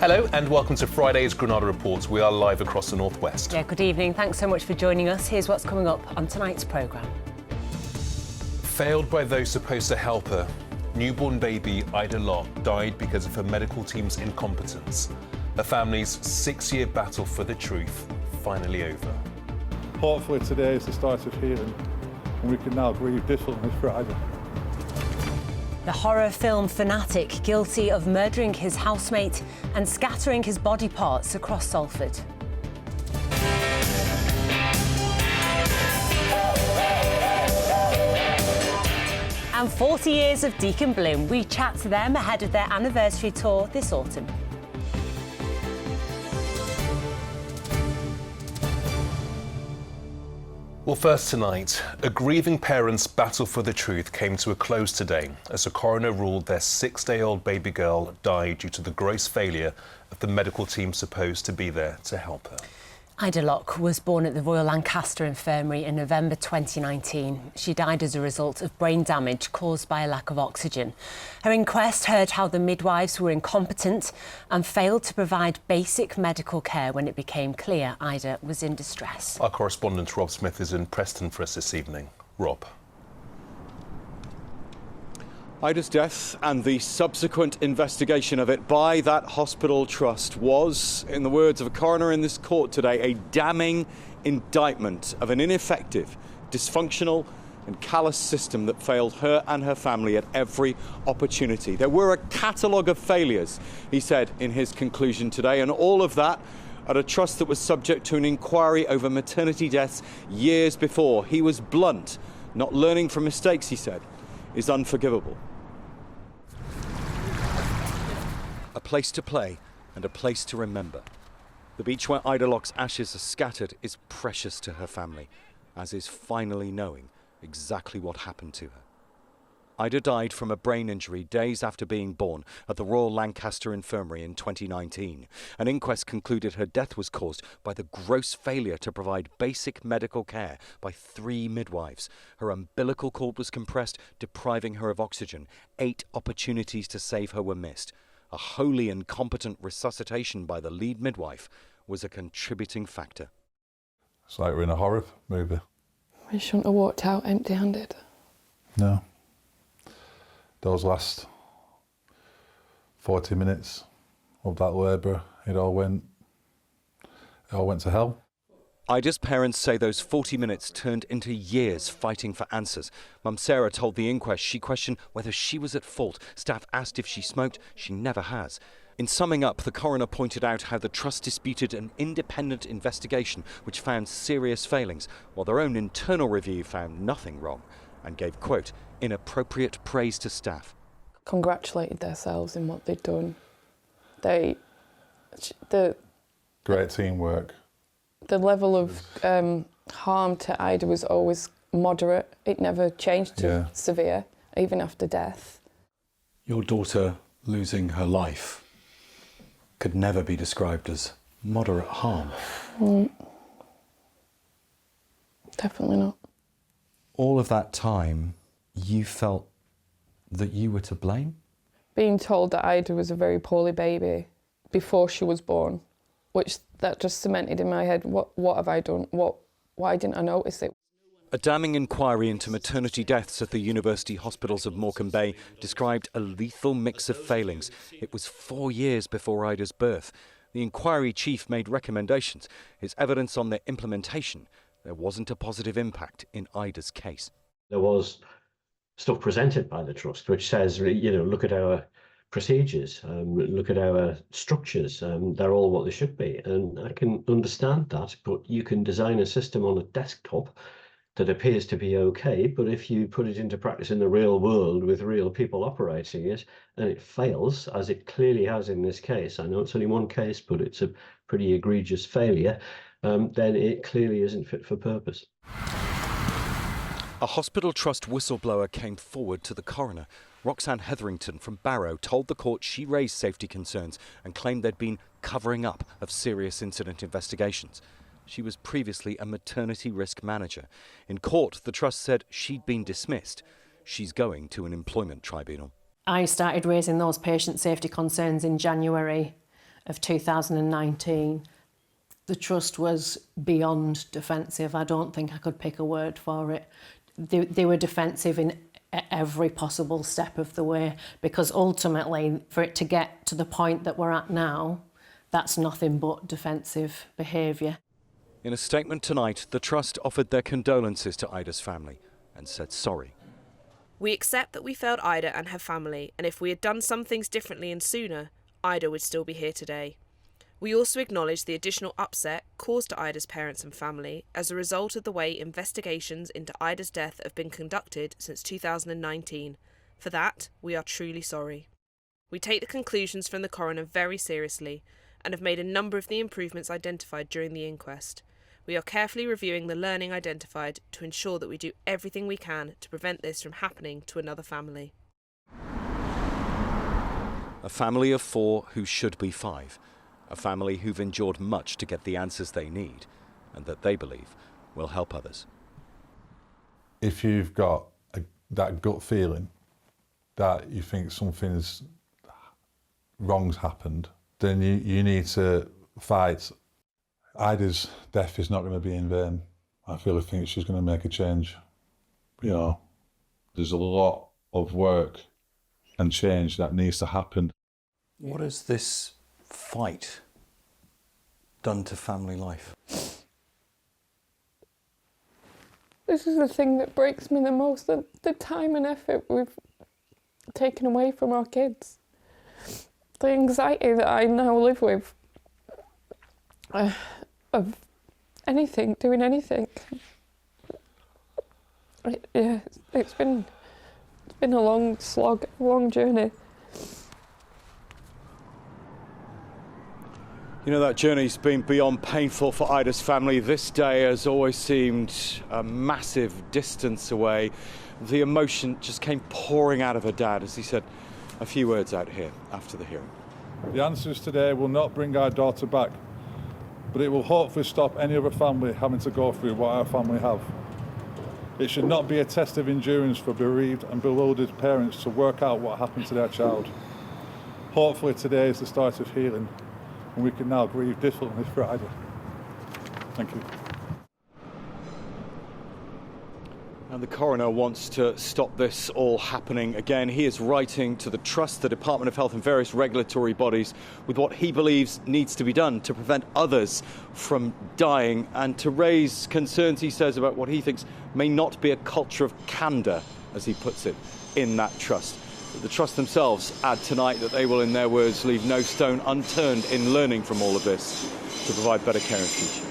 Hello and welcome to Friday's Granada Reports. We are live across the northwest. Yeah, good evening. Thanks so much for joining us. Here's what's coming up on tonight's programme. Failed by those supposed to help her. Newborn baby Ida Locke died because of her medical team's incompetence. Her family's 6-year battle for the truth finally over. Hopefully today is the start of healing and we can now grieve this one this Friday. The horror film fanatic guilty of murdering his housemate and scattering his body parts across Salford. And 40 years of Deacon Bloom. We chat to them ahead of their anniversary tour this autumn. Well, first tonight, a grieving parent's battle for the truth came to a close today as the coroner ruled their 6-day-old baby girl died due to the gross failure of the medical team supposed to be there to help her. Ida Locke was born at the Royal Lancaster Infirmary in November 2019. She died as a result of brain damage caused by a lack of oxygen. Her inquest heard how the midwives were incompetent and failed to provide basic medical care when it became clear Ida was in distress. Our correspondent Rob Smith is in Preston for us this evening. Rob. Ida's death and the subsequent investigation of it by that hospital trust was, in the words of a coroner in this court today, a damning indictment of an ineffective, dysfunctional and callous system that failed her and her family at every opportunity. There were a catalogue of failures, he said in his conclusion today, and all of that at a trust that was subject to an inquiry over maternity deaths years before. He was blunt. Not learning from mistakes, he said, is unforgivable. A place to play and a place to remember. The beach where Ida Locke's ashes are scattered is precious to her family, as is finally knowing exactly what happened to her. Ida died from a brain injury days after being born at the Royal Lancaster Infirmary in 2019. An inquest concluded her death was caused by the gross failure to provide basic medical care by 3 midwives. Her umbilical cord was compressed, depriving her of oxygen. 8 opportunities to save her were missed. A wholly incompetent resuscitation by the lead midwife was a contributing factor. It's like we're in a horror movie. We shouldn't have walked out empty-handed. No. Those last 40 minutes of that labour, it all went to hell. Ida's parents say those 40 minutes turned into years fighting for answers. Mum Sarah told the inquest she questioned whether she was at fault. Staff asked if she smoked. She never has. In summing up, the coroner pointed out how the trust disputed an independent investigation which found serious failings, while their own internal review found nothing wrong, and gave, quote, inappropriate praise to staff. Congratulated themselves in what they'd done. Great teamwork. The level of harm to Ida was always moderate. It never changed to severe, even after death. Your daughter losing her life could never be described as moderate harm. Definitely not. All of that time, you felt that you were to blame? Being told that Ida was a very poorly baby before she was born, which that just cemented in my head, what have I done? Why didn't I notice it? A damning inquiry into maternity deaths at the university hospitals of Morecambe Bay described a lethal mix of failings. It was 4 years before Ida's birth. The inquiry chief made recommendations. His evidence on their implementation, there wasn't a positive impact in Ida's case. There was stuff presented by the trust which says, look at our procedures, look at our structures, they're all what they should be. And I can understand that, but you can design a system on a desktop that appears to be okay, but if you put it into practice in the real world with real people operating it, and it fails, as it clearly has in this case, I know it's only one case, but it's a pretty egregious failure, then it clearly isn't fit for purpose. A hospital trust whistleblower came forward to the coroner. Roxanne Hetherington from Barrow told the court she raised safety concerns and claimed there'd been covering up of serious incident investigations. She was previously a maternity risk manager. In court, the trust said she'd been dismissed. She's going to an employment tribunal. I started raising those patient safety concerns in January of 2019, the Trust was beyond defensive. I don't think I could pick a word for it. They were defensive in every possible step of the way, because ultimately, for it to get to the point that we're at now, that's nothing but defensive behaviour. In a statement tonight, the Trust offered their condolences to Ida's family and said sorry. We accept that we failed Ida and her family, and if we had done some things differently and sooner, Ida would still be here today. We also acknowledge the additional upset caused to Ida's parents and family as a result of the way investigations into Ida's death have been conducted since 2019. For that, we are truly sorry. We take the conclusions from the coroner very seriously and have made a number of the improvements identified during the inquest. We are carefully reviewing the learning identified to ensure that we do everything we can to prevent this from happening to another family. A family of 4 who should be 5. A family who've endured much to get the answers they need and that they believe will help others. If you've got that gut feeling that you think something's wrong's happened, then you need to fight. Ida's death is not going to be in vain. I really think she's going to make a change. You know, there's a lot of work and change that needs to happen. What has this fight done to family life? This is the thing that breaks me the most, the time and effort we've taken away from our kids. The anxiety that I now live with of anything, doing anything. It's been a long slog, a long journey. You know, that journey's been beyond painful for Ida's family. This day has always seemed a massive distance away. The emotion just came pouring out of her dad as he said a few words out here after the hearing. The answers today will not bring our daughter back, but it will hopefully stop any other family having to go through what our family have. It should not be a test of endurance for bereaved and bewildered parents to work out what happened to their child. Hopefully today is the start of healing, and we can now grieve differently for Ida. Thank you. And the coroner wants to stop this all happening again. He is writing to the Trust, the Department of Health and various regulatory bodies with what he believes needs to be done to prevent others from dying and to raise concerns, he says, about what he thinks may not be a culture of candour, as he puts it, in that Trust. The Trust themselves add tonight that they will, in their words, leave no stone unturned in learning from all of this to provide better care in future.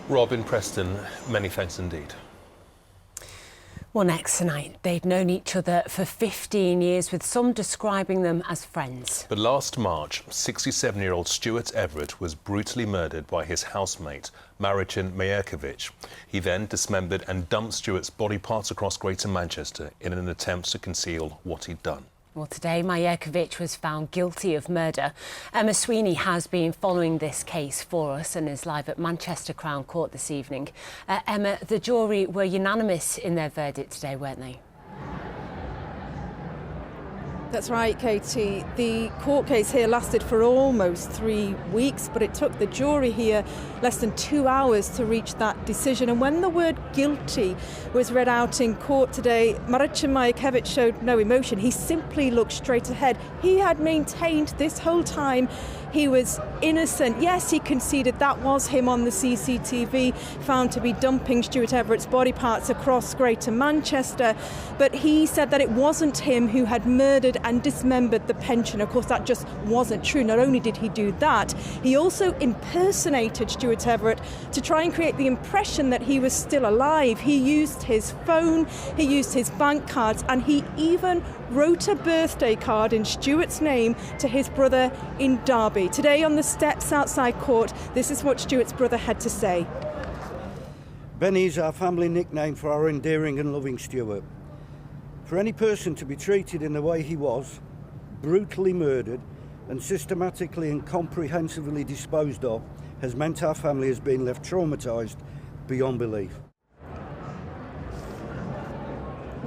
Robin Preston, many thanks indeed. Well, next tonight, they'd known each other for 15 years, with some describing them as friends. But last March, 67-year-old Stuart Everett was brutally murdered by his housemate, Maricin Majerkovic. He then dismembered and dumped Stuart's body parts across Greater Manchester in an attempt to conceal what he'd done. Well, today, Majerkovic was found guilty of murder. Emma Sweeney has been following this case for us and is live at Manchester Crown Court this evening. Emma, the jury were unanimous in their verdict today, weren't they? That's right, Katie. The court case here lasted for almost 3 weeks, but it took the jury here less than 2 hours to reach that decision. And when the word guilty was read out in court today, Maricin Majerkovic showed no emotion. He simply looked straight ahead. He had maintained this whole time he was innocent. Yes, he conceded that was him on the CCTV, found to be dumping Stuart Everett's body parts across Greater Manchester. But he said that it wasn't him who had murdered and dismembered the pensioner. Of course, that just wasn't true. Not only did he do that, he also impersonated Stuart Everett to try and create the impression that he was still alive. He used his phone, he used his bank cards, and he even wrote a birthday card in Stuart's name to his brother in Derby. Today on the steps outside court, this is what Stuart's brother had to say. Benny is our family nickname for our endearing and loving Stuart. For any person to be treated in the way he was, brutally murdered and systematically and comprehensively disposed of, has meant our family has been left traumatised beyond belief.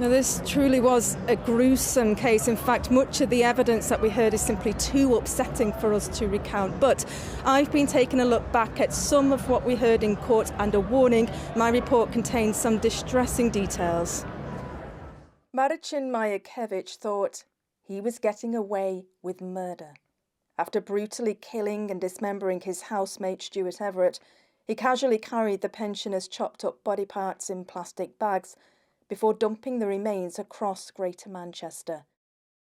Now, this truly was a gruesome case. In fact, much of the evidence that we heard is simply too upsetting for us to recount. But I've been taking a look back at some of what we heard in court, and a warning: my report contains some distressing details. Marcin Majewicz thought he was getting away with murder. After brutally killing and dismembering his housemate Stuart Everett, he casually carried the pensioner's chopped up body parts in plastic bags before dumping the remains across Greater Manchester.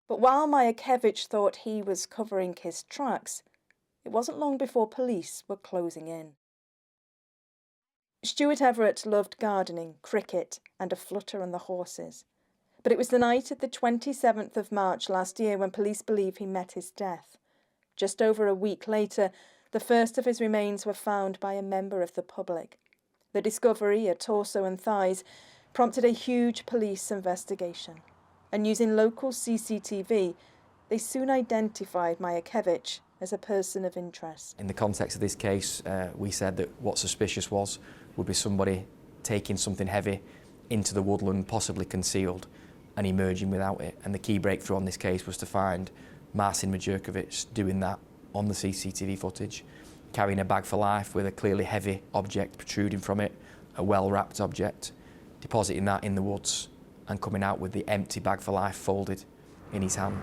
But while Majewicz thought he was covering his tracks, it wasn't long before police were closing in. Stuart Everett loved gardening, cricket, and a flutter on the horses. But it was the night of the 27th of March last year when police believe he met his death. Just over a week later, the first of his remains were found by a member of the public. The discovery, a torso and thighs, prompted a huge police investigation. And using local CCTV, they soon identified Majewicz as a person of interest. In the context of this case, we said that what suspicious would be somebody taking something heavy into the woodland, possibly concealed, and emerging without it. And the key breakthrough on this case was to find Marcin Majewicz doing that on the CCTV footage, carrying a bag for life with a clearly heavy object protruding from it, a well-wrapped object, depositing that in the woods and coming out with the empty bag for life folded in his hand.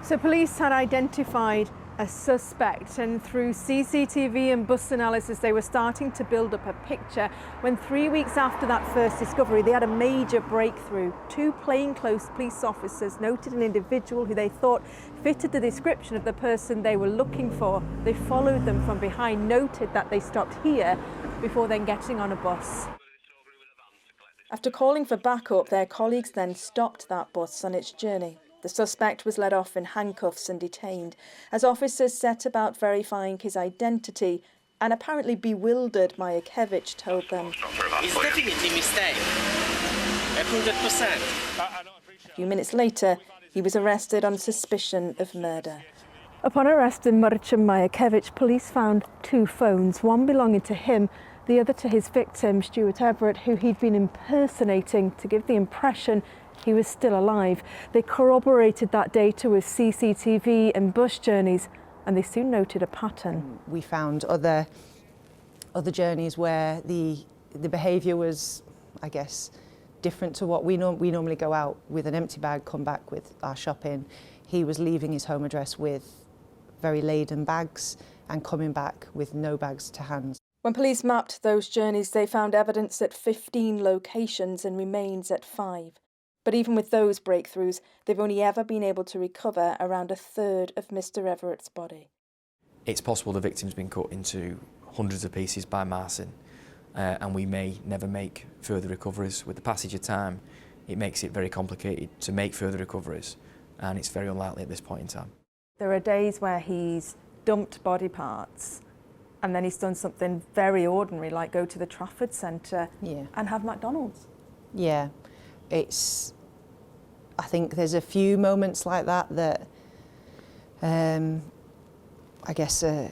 So police had identified a suspect, and through CCTV and bus analysis they were starting to build up a picture when 3 weeks after that first discovery they had a major breakthrough. Two plainclothes police officers noted an individual who they thought fitted the description of the person they were looking for. They followed them from behind, noted that they stopped here before then getting on a bus. After calling for backup, their colleagues then stopped that bus on its journey. The suspect was led off in handcuffs and detained as officers set about verifying his identity, and apparently bewildered Majewicz told them, "It's definitely a mistake, 100%. A few minutes later, he was arrested on suspicion of murder. Upon arresting Marcin Majewicz, police found two phones, one belonging to him, the other to his victim, Stuart Everett, who he'd been impersonating to give the impression he was still alive. They corroborated that data with CCTV and bus journeys, and they soon noted a pattern. We found other journeys where the behaviour was, I guess, different to what we normally go out with an empty bag, come back with our shopping. He was leaving his home address with very laden bags and coming back with no bags to hand. When police mapped those journeys, they found evidence at 15 locations and remains at 5. But even with those breakthroughs, they've only ever been able to recover around a third of Mr. Everett's body. It's possible the victim's been cut into hundreds of pieces by Marcin, and we may never make further recoveries. With the passage of time, it makes it very complicated to make further recoveries, and it's very unlikely at this point in time. There are days where he's dumped body parts, and then he's done something very ordinary, like go to the Trafford Centre and have McDonald's. Yeah. I think there's a few moments like that I guess are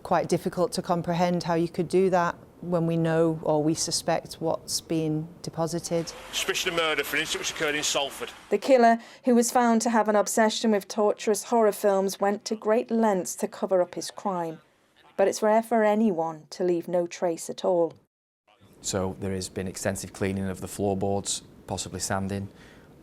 quite difficult to comprehend how you could do that when we know or we suspect what's been deposited. Suspicion of murder for an incident which occurred in Salford. The killer, who was found to have an obsession with torturous horror films, went to great lengths to cover up his crime. But it's rare for anyone to leave no trace at all. So there has been extensive cleaning of the floorboards, possibly sanding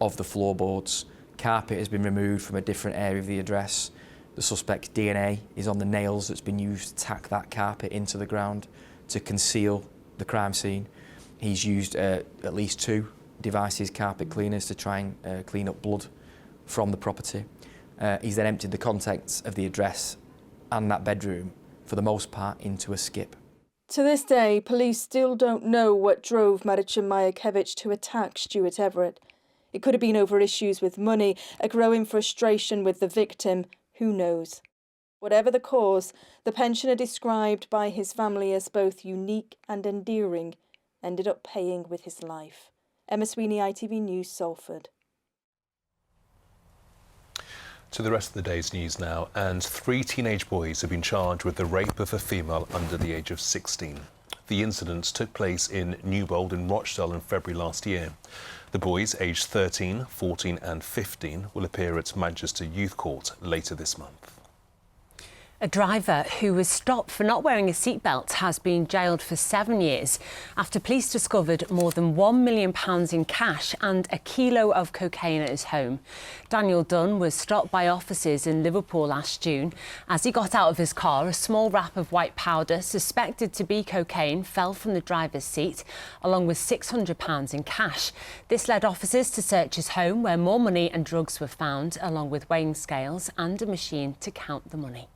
of the floorboards. Carpet has been removed from a different area of the address. The suspect's DNA is on the nails that's been used to tack that carpet into the ground to conceal the crime scene. He's used at least 2 devices, carpet cleaners, to try and clean up blood from the property. He's then emptied the contents of the address and that bedroom, for the most part, into a skip. To this day, police still don't know what drove Marcin Majewicz to attack Stuart Everett. It could have been over issues with money, a growing frustration with the victim, who knows. Whatever the cause, the pensioner described by his family as both unique and endearing ended up paying with his life. Emma Sweeney, ITV News, Salford. To the rest of the day's news now, and 3 teenage boys have been charged with the rape of a female under the age of 16. The incidents took place in Newbold in Rochdale in February last year. The boys, aged 13, 14 and 15, will appear at Manchester Youth Court later this month. A driver who was stopped for not wearing a seatbelt has been jailed for 7 years after police discovered more than £1 million in cash and a kilo of cocaine at his home. Daniel Dunn was stopped by officers in Liverpool last June. As he got out of his car, a small wrap of white powder suspected to be cocaine fell from the driver's seat, along with £600 in cash. This led officers to search his home, where more money and drugs were found, along with weighing scales and a machine to count the money.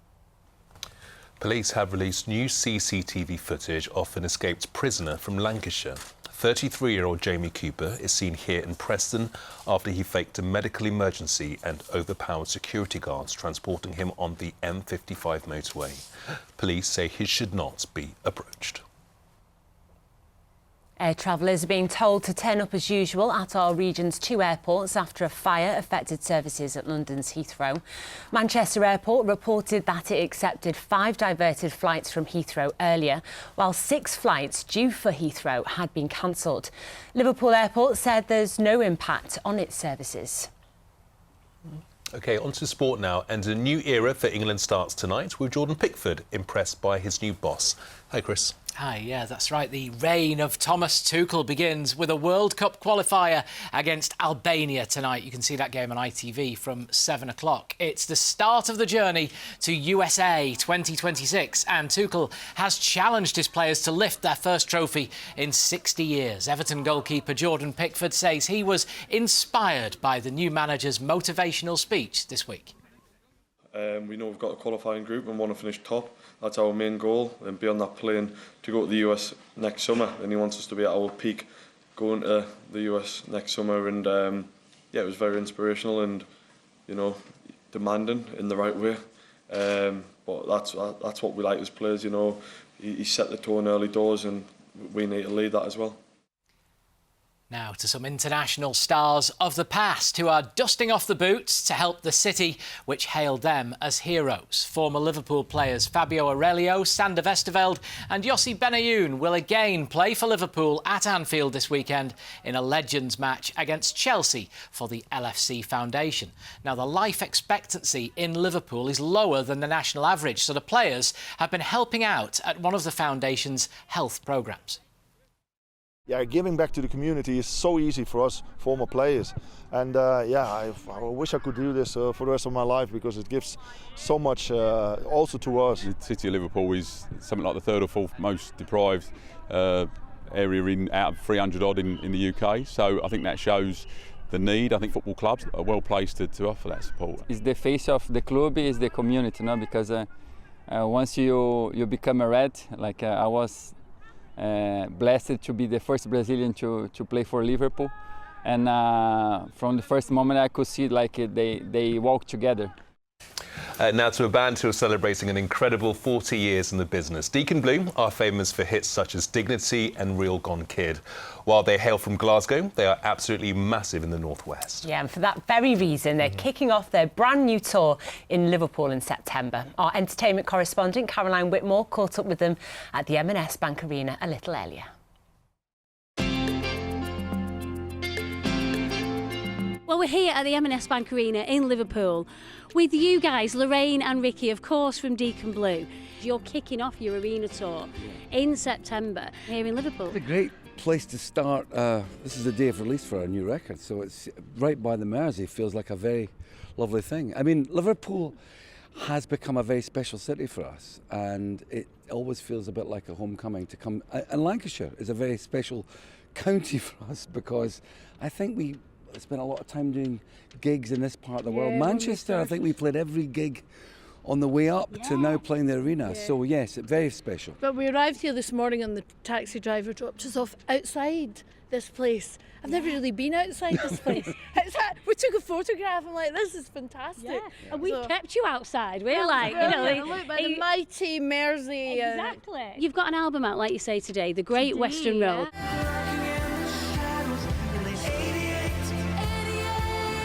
Police have released new CCTV footage of an escaped prisoner from Lancashire. 33-year-old Jamie Cooper is seen here in Preston after he faked a medical emergency and overpowered security guards transporting him on the M55 motorway. Police say he should not be approached. Air travellers are being told to turn up as usual at our region's 2 airports after a fire affected services at London's Heathrow. Manchester Airport reported that it accepted 5 diverted flights from Heathrow earlier, while 6 flights due for Heathrow had been cancelled. Liverpool Airport said there's no impact on its services. OK, on to sport now, and a new era for England starts tonight with Jordan Pickford impressed by his new boss. Hi, Chris. Hi, yeah, that's right. The reign of Thomas Tuchel begins with a World Cup qualifier against Albania tonight. You can see that game on ITV from 7 o'clock. It's the start of the journey to USA 2026, and Tuchel has challenged his players to lift their first trophy in 60 years. Everton goalkeeper Jordan Pickford says he was inspired by the new manager's motivational speech this week. We know we've got a qualifying group and want to finish top. That's our main goal, and be on that plane to go to the US next summer. And he wants us to be at our peak going to the US next summer. And yeah, it was very inspirational and, you know, demanding in the right way. But that's what we like as players, you know. He set the tone early doors, and we need to lead that as well. Now to some international stars of the past who are dusting off the boots to help the city which hailed them as heroes. Former Liverpool players Fabio Aurelio, Sander Westerveld and Yossi Benayoun will again play for Liverpool at Anfield this weekend in a Legends match against Chelsea for the LFC Foundation. Now, the life expectancy in Liverpool is lower than the national average, so the players have been helping out at one of the Foundation's health programmes. Yeah, giving back to the community is so easy for us former players, and yeah, I wish I could do this for the rest of my life, because it gives so much also to us. The city of Liverpool is something like the 3rd or 4th most deprived area out of 300 odd in the UK, so I think that shows the need. I think football clubs are well placed to offer that support. It's the face of the club, is the community, no? Because once you become a red, like I was blessed to be the first Brazilian to play for Liverpool, and from the first moment I could see like they walk together. Now to a band who are celebrating an incredible 40 years in the business. Deacon Blue are famous for hits such as Dignity and Real Gone Kid. While they hail from Glasgow, they are absolutely massive in the northwest. Yeah, and for that very reason, they're kicking off their brand new tour in Liverpool in September. Our entertainment correspondent, Caroline Whitmore, caught up with them at the M&S Bank Arena a little earlier. Well, we're here at the M&S Bank Arena in Liverpool with you guys, Lorraine and Ricky, of course, from Deacon Blue. You're kicking off your arena tour in September here in Liverpool. It's a great place to start. This is the day of release for our new record, so it's right by the Mersey. Feels like a very lovely thing. I mean, Liverpool has become a very special city for us, and it always feels a bit like a homecoming to come. And Lancashire is a very special county for us, because I think we spent a lot of time doing gigs in this part of the world. Manchester, I think we played every gig on the way up to now playing the arena. So yes, it's very special. But we arrived here this morning and the taxi driver dropped us off outside this place. I've never really been outside this place. We took a photograph. I'm like, this is fantastic. Yeah. And we kept you outside. We're like, you know, look by the mighty Mersey. Exactly. You've got an album out, like you say today, The Great Western Road.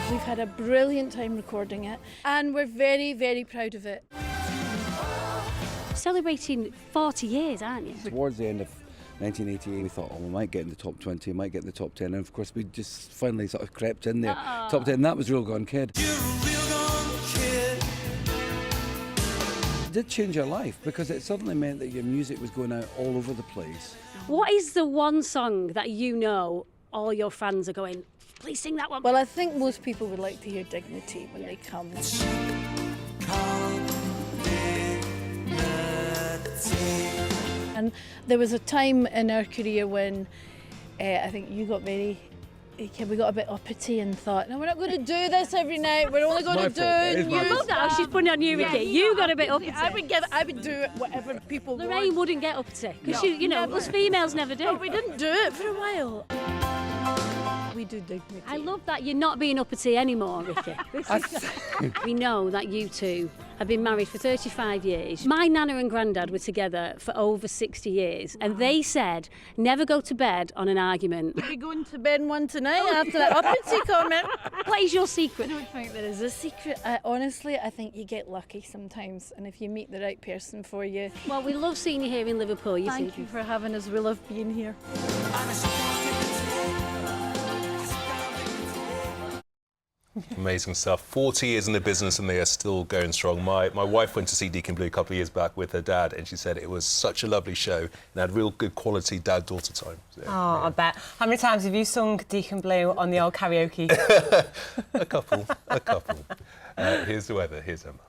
We've had a brilliant time recording it, and we're very, very proud of it. Celebrating 40 years, aren't you? Towards the end of 1988, we thought, oh, we might get in the top 20, we might get in the top 10, and of course we just finally sort of crept in there. Top 10, that was Real Gone Kid. It did change your life because it suddenly meant that your music was going out all over the place. What is the one song that you know all your fans are going, please sing that one? Well, I think most people would like to hear Dignity when they come. And there was a time in our career when I think you got very, we got a bit uppity and thought, no, we're not going to do this every night. We're only going to do new I love that how she's putting it on you, Ricky. You got a bit uppity. I would do it whatever people want. Lorraine wouldn't get uppity because you know us females never do. But we didn't do it for a while. We do Dignity. I love that you're not being uppity anymore, Ricky. We know that you two have been married for 35 years. My nana and granddad were together for over 60 years, and they said never go to bed on an argument. We're going to bed in one tonight after that uppity comment. What is your secret? I don't think there is a secret. Honestly, I think you get lucky sometimes, and if you meet the right person for you. Well, we love seeing you here in Liverpool. Thank you for having us. We love being here. Amazing stuff. 40 years in the business and they are still going strong. My wife went to see Deacon Blue a couple of years back with her dad and she said it was such a lovely show and had real good quality dad-daughter time. So, yeah. I bet. How many times have you sung Deacon Blue on the old karaoke? A couple. Here's the weather. Here's Emma.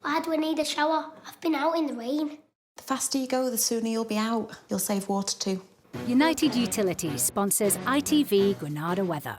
Why do I need a shower? I've been out in the rain. The faster you go, the sooner you'll be out. You'll save water too. United Utilities sponsors ITV Granada weather.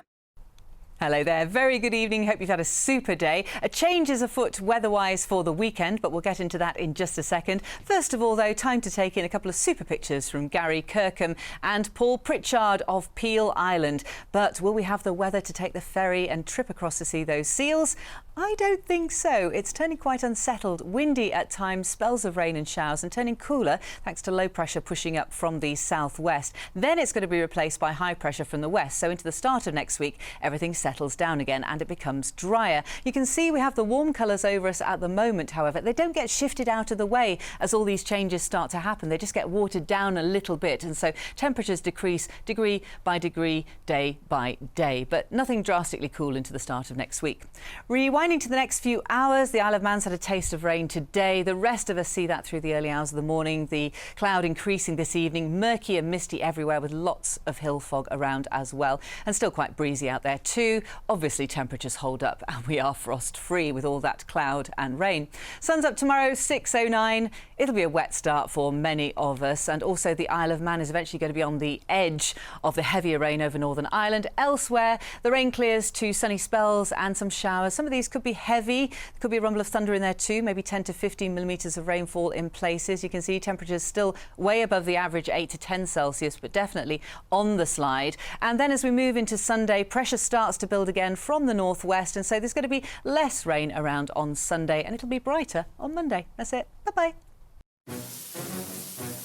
Hello there, very good evening. Hope you've had a super day. A change is afoot weather-wise for the weekend, but we'll get into that in just a second. First of all, though, time to take in a couple of super pictures from Gary Kirkham and Paul Pritchard of Peel Island. But will we have the weather to take the ferry and trip across to see those seals? I don't think so. It's turning quite unsettled, windy at times, spells of rain and showers, and turning cooler thanks to low pressure pushing up from the southwest. Then it's going to be replaced by high pressure from the west. So into the start of next week, everything settles down again and it becomes drier. You can see we have the warm colours over us at the moment, however. They don't get shifted out of the way as all these changes start to happen. They just get watered down a little bit. And so temperatures decrease degree by degree, day by day. But nothing drastically cool into the start of next week. Rewinding to the next few hours, the Isle of Man's had a taste of rain today. The rest of us see that through the early hours of the morning. The cloud increasing this evening, murky and misty everywhere with lots of hill fog around as well. And still quite breezy out there too. Obviously temperatures hold up and we are frost free with all that cloud and rain. Sun's up tomorrow, 6:09. It'll be a wet start for many of us, and also the Isle of Man is eventually going to be on the edge of the heavier rain over Northern Ireland. Elsewhere, the rain clears to sunny spells and some showers. Some of these could be heavy. There could be a rumble of thunder in there too, maybe 10 to 15 millimetres of rainfall in places. You can see temperatures still way above the average 8 to 10 Celsius, but definitely on the slide. And then as we move into Sunday, pressure starts to build again from the northwest, and so there's going to be less rain around on Sunday and it'll be brighter on Monday. That's it. Bye-bye.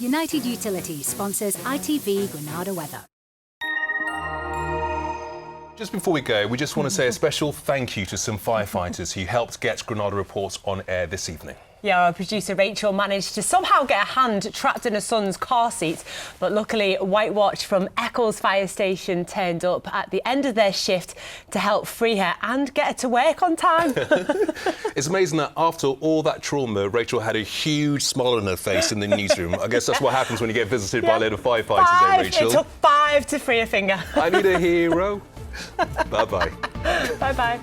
United Utilities sponsors ITV Granada weather. Just before we go, we just want to say a special thank you to some firefighters who helped get Granada Reports on air this evening. Yeah, our producer Rachel managed to somehow get a hand trapped in her son's car seat, but luckily White Watch from Eccles Fire Station turned up at the end of their shift to help free her and get her to work on time. It's amazing that after all that trauma, Rachel had a huge smile on her face in the newsroom. I guess that's what happens when you get visited by a load of firefighters, Rachel. It took 5 to free a finger. I need a hero. Bye-bye. Bye-bye.